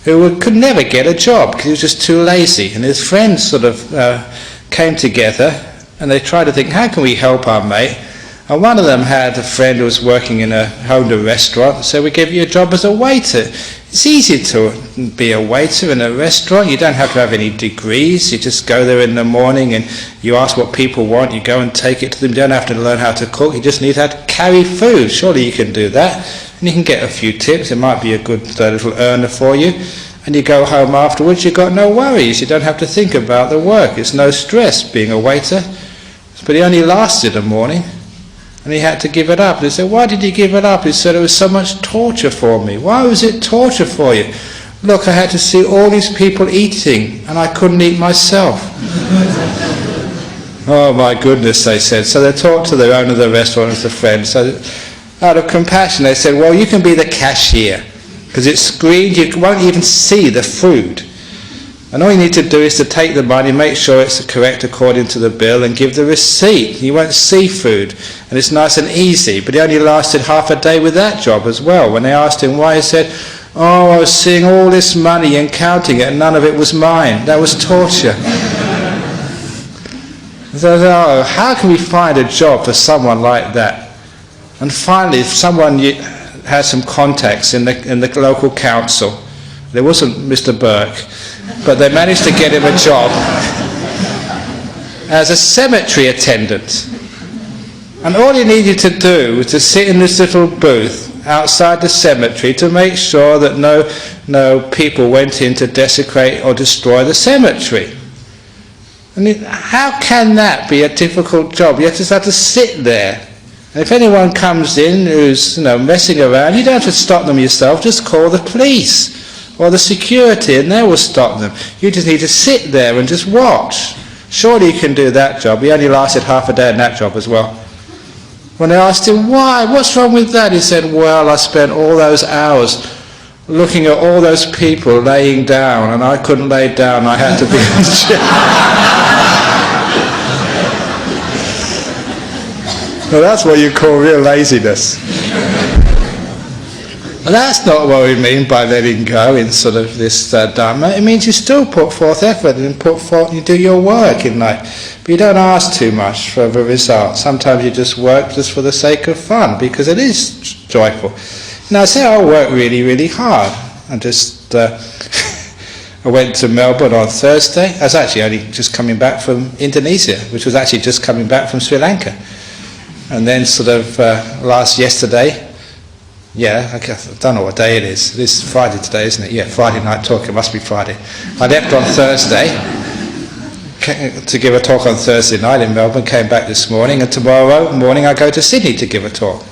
who could never get a job because he was just too lazy. And his friends sort of came together and they tried to think, how can we help our mate? And one of them had a friend who was working in a home restaurant, so we give you a job as a waiter. It's easy to be a waiter in a restaurant. You don't have to have any degrees. You just go there in the morning and you ask what people want. You go and take it to them. You don't have to learn how to cook. You just need how to carry food. Surely you can do that. And you can get a few tips. It might be a good little earner for you. And you go home afterwards. You've got no worries. You don't have to think about the work. It's no stress being a waiter. But he only lasted a morning. And he had to give it up. And he said, why did you give it up? He said, it was so much torture for me. Why was it torture for you? Look, I had to see all these people eating, and I couldn't eat myself. Oh my goodness, they said. So they talked to the owner of the restaurant as a friend. So out of compassion, they said, well, you can be the cashier, because it's screened, you won't even see the food. And all you need to do is to take the money, make sure it's correct according to the bill, and give the receipt. You won't see food, and it's nice and easy. But he only lasted half a day with that job as well. When they asked him why, he said, oh, I was seeing all this money and counting it, and none of it was mine. That was torture. So, oh, how can we find a job for someone like that? And finally, someone had some contacts in the local council. There wasn't Mr. Burke, but they managed to get him a job as a cemetery attendant. And all he needed to do was to sit in this little booth outside the cemetery to make sure that no people went in to desecrate or destroy the cemetery. And how can that be a difficult job? You just have to sit there. And if anyone comes in who's messing around, you don't have to stop them yourself, just call the police or the security and they will stop them. You just need to sit there and just watch. Surely you can do that job. He only lasted half a day in that job as well. When they asked him why, what's wrong with that, he said, well, I spent all those hours looking at all those people laying down and I couldn't lay down, I had to be on the chair. Well, that's what you call real laziness. But that's not what we mean by letting go in sort of this Dhamma. It means you still put forth effort and you do your work in life. But you don't ask too much for the result. Sometimes you just work just for the sake of fun because it is joyful. Now say I work really, really hard. I went to Melbourne on Thursday. I was actually only just coming back from Indonesia, which was actually just coming back from Sri Lanka. And then sort of yesterday, I don't know what day it is. It is Friday today, isn't it? Yeah, Friday night talk. It must be Friday. I left on Thursday to give a talk on Thursday night in Melbourne, came back this morning, and tomorrow morning I go to Sydney to give a talk.